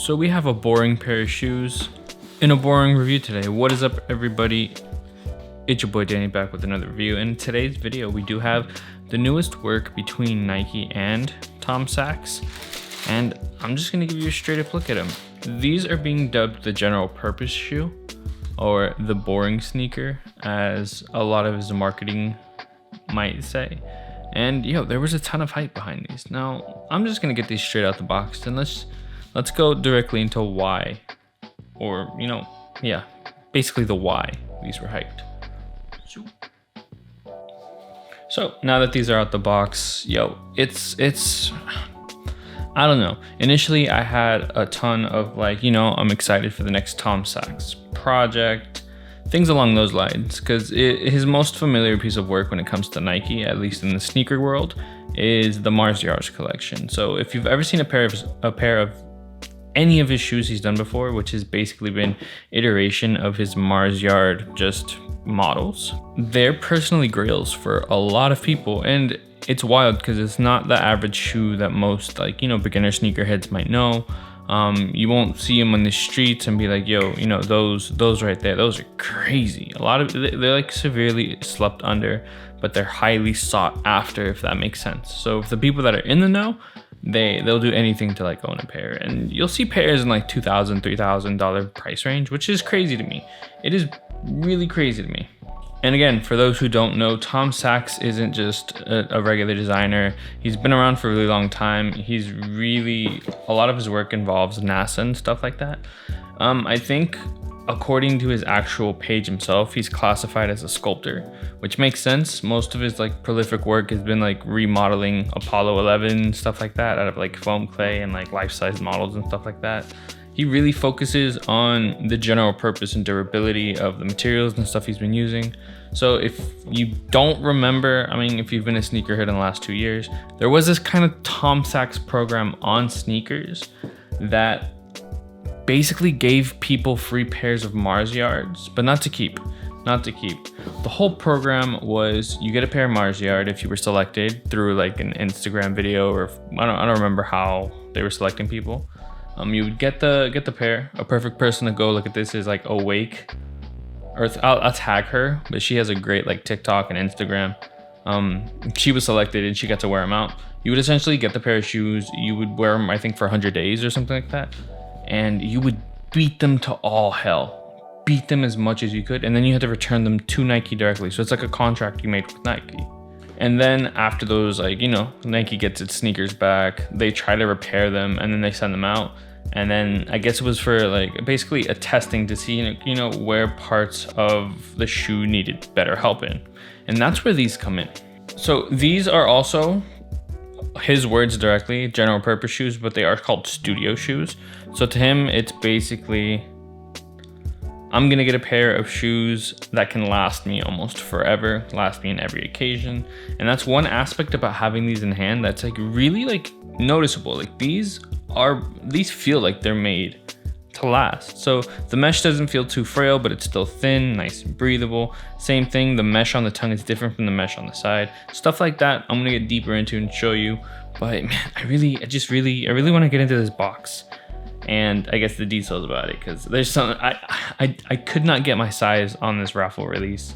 So we have a boring pair of shoes in a boring review today. What is up, everybody? It's your boy Danny back with another review. In today's video, we do have the newest work between Nike and Tom Sachs, and I'm just gonna give you a straight up look at them. These are being dubbed the general purpose shoe, or the boring sneaker, as a lot of his marketing might say. And there was a ton of hype behind these. Now, I'm just gonna get these straight out the box, and let's go directly into why, or basically the why these were hyped. So now that these are out the box, it's I don't know. Initially, I had a ton of I'm excited for the next Tom Sachs project, things along those lines, because his most familiar piece of work when it comes to Nike, at least in the sneaker world, is the Mars Yards collection. So if you've ever seen a pair of any of his shoes he's done before, which has basically been iteration of his Mars Yard just models, they're personally grails for a lot of people. And it's wild because it's not the average shoe that most beginner sneakerheads might know. You won't see them on the streets and be like, those right there, those are crazy. A lot of they're severely slept under, but they're highly sought after, if that makes sense. So for the people that are in the know, they'll do anything to own a pair, and you'll see pairs in $2,000, $3,000 price range, which is crazy to me. It is really crazy to me. And again, for those who don't know, Tom Sachs isn't just a regular designer. He's been around for a really long time. A lot of his work involves NASA and stuff like that. I think according to his actual page himself, he's classified as a sculptor, which makes sense. Most of his prolific work has been remodeling Apollo 11, stuff like that, out of foam clay and life-size models and stuff like that. He really focuses on the general purpose and durability of the materials and stuff he's been using. So if you don't remember, if you've been a sneakerhead in the last 2 years, there was this kind of Tom Sachs program on sneakers that basically gave people free pairs of Mars Yards, but not to keep. The whole program was you get a pair of Mars Yard if you were selected through an Instagram video, or I don't remember how they were selecting people. You would get the pair. A perfect person to go look at this is Awake, or I'll tag her, but she has a great TikTok and Instagram. She was selected and she got to wear them out. You would essentially get the pair of shoes. You would wear them, I think, for 100 days or something like that, and you would beat them to all hell, beat them as much as you could, and then you had to return them to Nike directly. So it's like a contract you made with Nike. And then after those, Nike gets its sneakers back, they try to repair them, and then they send them out. And then I guess it was for basically a testing to see, where parts of the shoe needed better help in. And that's where these come in. So these are also his words directly, general purpose shoes, but they are called studio shoes. So to him, it's basically, I'm gonna get a pair of shoes that can last me almost forever, last me in every occasion. And that's one aspect about having these in hand that's really noticeable. These feel like they're made to last. So the mesh doesn't feel too frail, but it's still thin, nice and breathable. Same thing, the mesh on the tongue is different from the mesh on the side. Stuff like that I'm gonna get deeper into and show you. But man, I really want to get into this box and I guess the details about it, because there's something I could not get my size on this raffle release,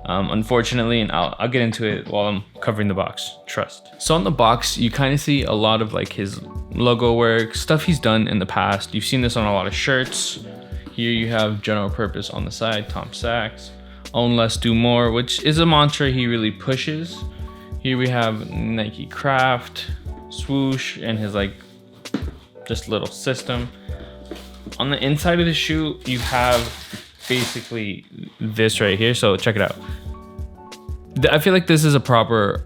unfortunately, and I'll get into it while I'm covering the box, trust. So on the box, you kind of see a lot of his logo work, stuff he's done in the past. You've seen this on a lot of shirts. Here you have general purpose on the side, Tom Sachs, own less, do more, which is a mantra he really pushes. Here we have Nikecraft, swoosh, and his just little system. On the inside of the shoe, you have basically this right here. So check it out. I feel like this is a proper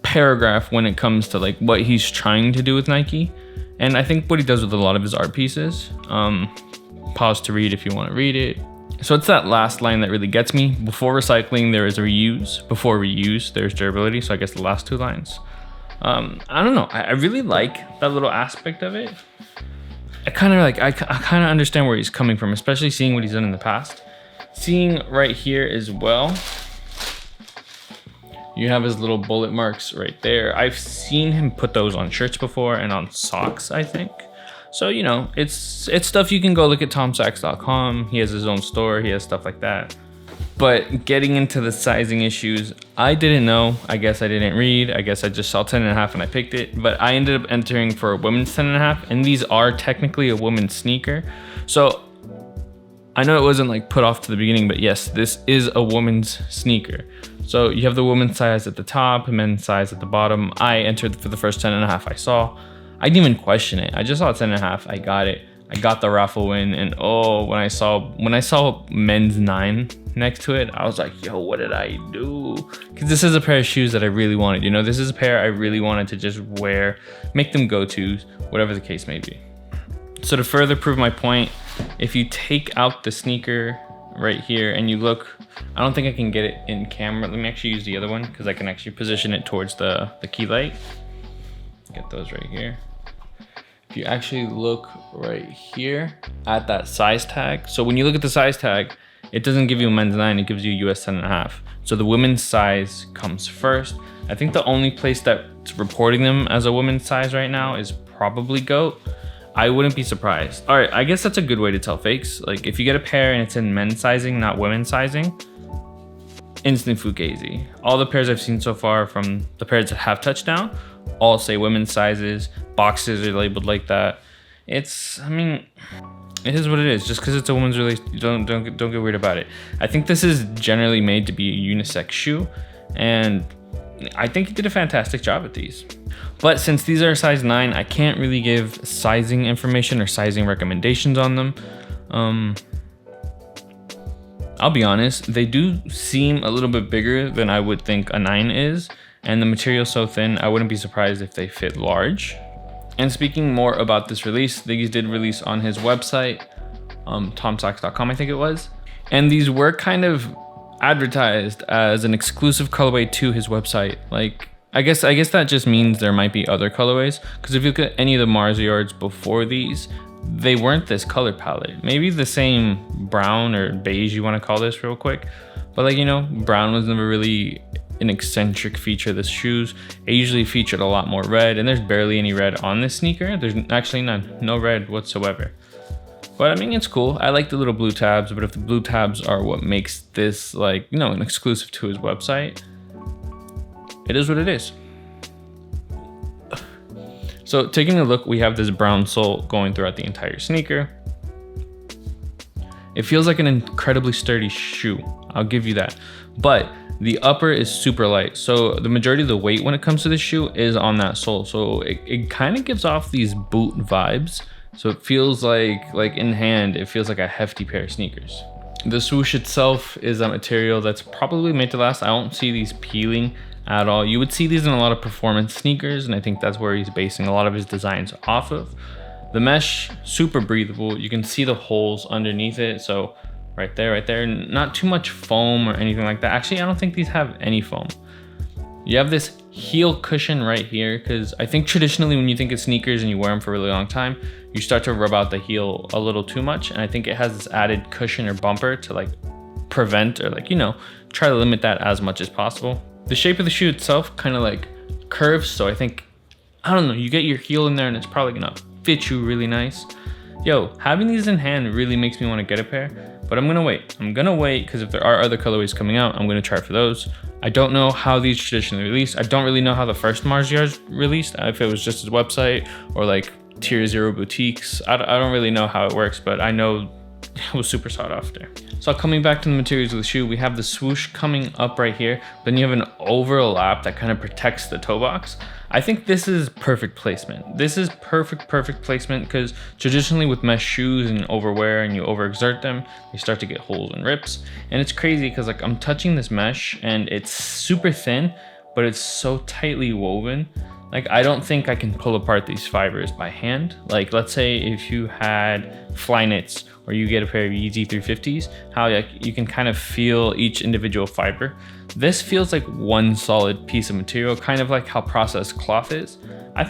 paragraph when it comes to what he's trying to do with Nike. And I think what he does with a lot of his art pieces. Pause to read if you want to read it. So it's that last line that really gets me. Before recycling, there is a reuse. Before reuse, there's durability. So I guess the last two lines. I don't know. I really like that little aspect of it. I kind of understand where he's coming from, especially seeing what he's done in the past. Seeing right here as well, You have his little bullet marks right there. I've seen him put those on shirts before and on socks, I think. So, you know, it's stuff you can go look at tomsachs.com. He has his own store. He has stuff like that. But getting into the sizing issues, I didn't know. I guess I didn't read. I guess I just saw 10.5 and I picked it. But I ended up entering for a women's 10.5, and these are technically a women's sneaker. So I know it wasn't like put off to the beginning, but yes, this is a woman's sneaker. So you have the women's size at the top, men's size at the bottom. I entered for the first 10.5 I saw. I didn't even question it. I just saw 10.5. I got it. I got the raffle win, and oh, when I saw men's 9 next to it, I was like, yo, what did I do? Because this is a pair of shoes that I really wanted. You know, this is a pair I really wanted to just wear, make them go-tos, whatever the case may be. So to further prove my point, if you take out the sneaker right here and you look, I don't think I can get it in camera. Let me actually use the other one because I can actually position it towards the key light. Get those right here. If you actually look right here at that size tag, so when you look at the size tag, it doesn't give you a men's 9, it gives you US 10.5. So the women's size comes first. I think the only place that's reporting them as a women's size right now is probably GOAT. I wouldn't be surprised. All right, I guess that's a good way to tell fakes. Like if you get a pair and it's in men's sizing, not women's sizing, instant fugazi. All the pairs I've seen so far from the pairs that have touchdown all say women's sizes. Boxes are labeled like that. I mean, it is what it is. Just because it's a women's release, don't get weird about it. I think this is generally made to be a unisex shoe, and I think he did a fantastic job at these. But since these are a size 9, I can't really give sizing information or sizing recommendations on them. I'll be honest, they do seem a little bit bigger than I would think a 9 is, and the material's so thin, I wouldn't be surprised if they fit large. And speaking more about this release, these did release on his website, tomsachs.com I think it was. And these were kind of advertised as an exclusive colorway to his website. Like, I guess that just means there might be other colorways, because if you look at any of the Mars yards before these, they weren't this color palette. Maybe the same brown or beige you want to call this real quick, but like, you know, brown was never really an eccentric feature of the shoes. It usually featured a lot more red, and there's barely any red on this sneaker. There's actually no red whatsoever. But I mean, it's cool. I like the little blue tabs, but if the blue tabs are what makes this, like, you know, an exclusive to his website, it is what it is. So taking a look, we have this brown sole going throughout the entire sneaker. It feels like an incredibly sturdy shoe, I'll give you that. But the upper is super light, so the majority of the weight when it comes to this shoe is on that sole. So it kind of gives off these boot vibes. So it feels like in hand, it feels like a hefty pair of sneakers. The swoosh itself is a material that's probably made to last. I don't see these peeling at all. You would see these in a lot of performance sneakers, and I think that's where he's basing a lot of his designs off of. The mesh, super breathable. You can see the holes underneath it. So right there, not too much foam or anything like that. Actually, I don't think these have any foam. You have this heel cushion right here, because I think traditionally when you think of sneakers and you wear them for a really long time, you start to rub out the heel a little too much. And I think it has this added cushion or bumper to like prevent or like, you know, try to limit that as much as possible. The shape of the shoe itself kind of like curves. So I think, I don't know, you get your heel in there and it's probably gonna fit you really nice. Yo, having these in hand really makes me want to get a pair, but I'm gonna wait. Because if there are other colorways coming out, I'm gonna try for those. I don't know how these traditionally released. I don't really know how the first Mars yards released, if it was just his website or like tier 0 boutiques. I don't really know how it works, but I know it was super sought after. So coming back to the materials of the shoe, we have the swoosh coming up right here, then you have an overlap that kind of protects the toe box. I think this is perfect placement. This is perfect placement, because traditionally with mesh shoes and overwear and you overexert them, they start to get holes and rips. And it's crazy because like I'm touching this mesh and it's super thin, but it's so tightly woven. Like I don't think I can pull apart these fibers by hand. Like let's say if you had Flyknits or you get a pair of Yeezy 350s, how like you can kind of feel each individual fiber. This feels like one solid piece of material, kind of like how processed cloth is. I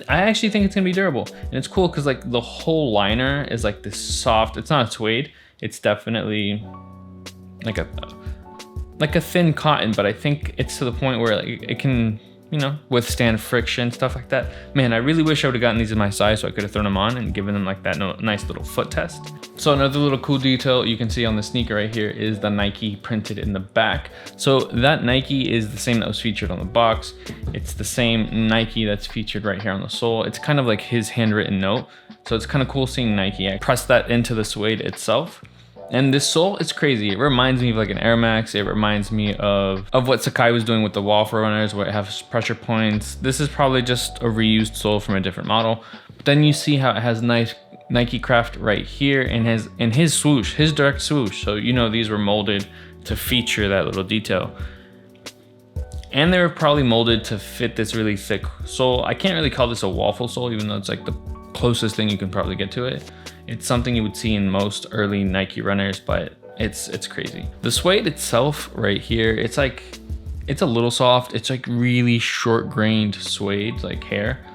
actually think it's gonna be durable, and it's cool because like the whole liner is like this soft. It's not a suede. It's definitely like like a thin cotton, but I think it's to the point where like it can, you know, withstand friction, stuff like that. Man, I really wish I would have gotten these in my size so I could have thrown them on and given them like that nice little foot test. So another little cool detail you can see on the sneaker right here is the Nike printed in the back. So that Nike is the same that was featured on the box. It's the same Nike that's featured right here on the sole. It's kind of like his handwritten note. So it's kind of cool seeing Nike. I pressed that into the suede itself. And this sole is crazy. It reminds me of like an Air Max. It reminds me of what Sacai was doing with the Waffle Runners, where it has pressure points. This is probably just a reused sole from a different model. But then you see how it has nice Nikecraft right here and his swoosh, his direct swoosh. So you know these were molded to feature that little detail. And they were probably molded to fit this really thick sole. I can't really call this a waffle sole, even though it's like the closest thing you can probably get to it. It's something you would see in most early Nike runners, but it's crazy. The suede itself right here, it's a little soft. It's like really short grained suede, like hair.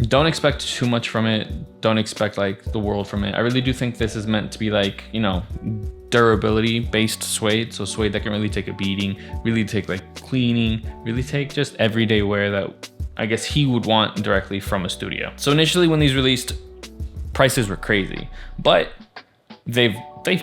Don't expect too much from it. Don't expect like the world from it. I really do think this is meant to be like, you know, durability based suede. So suede that can really take a beating, really take like cleaning, really take just everyday wear that I guess he would want directly from a studio. So initially when these released, prices were crazy, but they've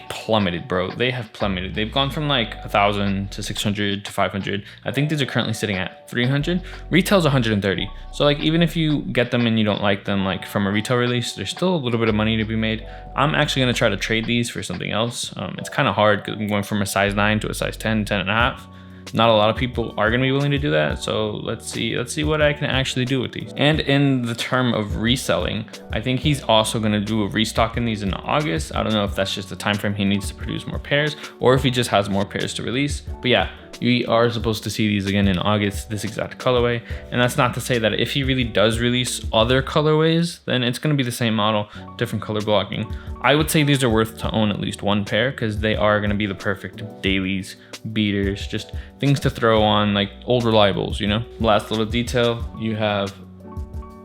plummeted, bro. They have plummeted. They've gone from like 1,000 to 600 to 500. I think these are currently sitting at 300. Retail's 130. So like even if you get them and you don't like them like from a retail release, there's still a little bit of money to be made. I'm actually gonna try to trade these for something else. It's kind of hard because I'm going from a size 9 to a size 10, 10 and a half. Not a lot of people are gonna be willing to do that. So let's see what I can actually do with these. And in the term of reselling, I think he's also gonna do a restock in these in August. I don't know if that's just the time frame he needs to produce more pairs or if he just has more pairs to release. But yeah, we are supposed to see these again in August, this exact colorway. And that's not to say that if he really does release other colorways, then it's gonna be the same model, different color blocking. I would say these are worth to own at least one pair because they are gonna be the perfect dailies, beaters, just things to throw on like old reliables, you know? Last little detail, you have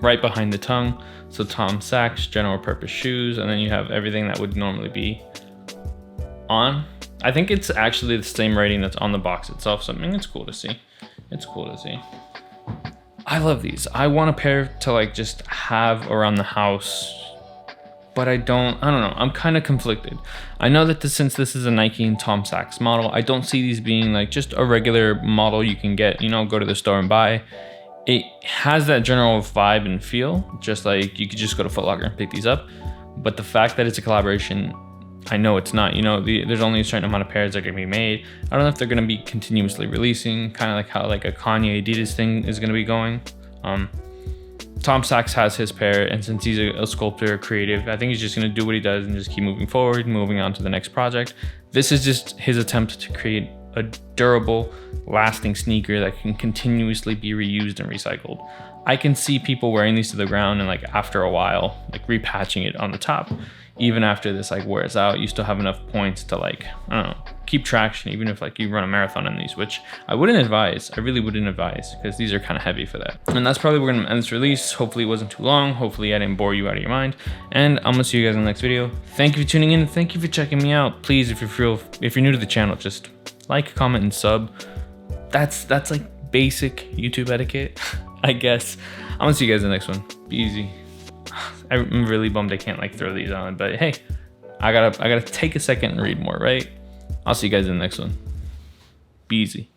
right behind the tongue, so Tom Sachs General Purpose shoes, and then you have everything that would normally be on. I think it's actually the same writing that's on the box itself, so I mean, it's cool to see. It's cool to see. I love these. I want a pair to like just have around the house, but I don't know. I'm kind of conflicted. I know that since this is a Nike and Tom Sachs model, I don't see these being like just a regular model you can get, you know, go to the store and buy. It has that general vibe and feel, just like you could just go to Foot Locker and pick these up. But the fact that it's a collaboration, I know it's not, you know, there's only a certain amount of pairs that are gonna be made. I don't know if they're gonna be continuously releasing, kind of like how like a Kanye Adidas thing is gonna be going. Tom Sachs has his pair, and since he's a sculptor, creative, I think he's just gonna do what he does and just keep moving forward, moving on to the next project. This is just his attempt to create a durable, lasting sneaker that can continuously be reused and recycled. I can see people wearing these to the ground and like after a while, like repatching it on the top. Even after this like wears out, you still have enough points to like, I don't know, keep traction, even if like you run a marathon in these, which I wouldn't advise. I really wouldn't advise because these are kind of heavy for that. And that's probably where we're gonna end this release. Hopefully it wasn't too long. Hopefully I didn't bore you out of your mind. And I'm gonna see you guys in the next video. Thank you for tuning in. Thank you for checking me out. Please, if you're new to the channel, just like, comment, and sub. That's like basic YouTube etiquette, I guess. I'm gonna see you guys in the next one. Be easy. I'm really bummed I can't like throw these on, but hey, I gotta take a second and read more, right? I'll see you guys in the next one. Be easy.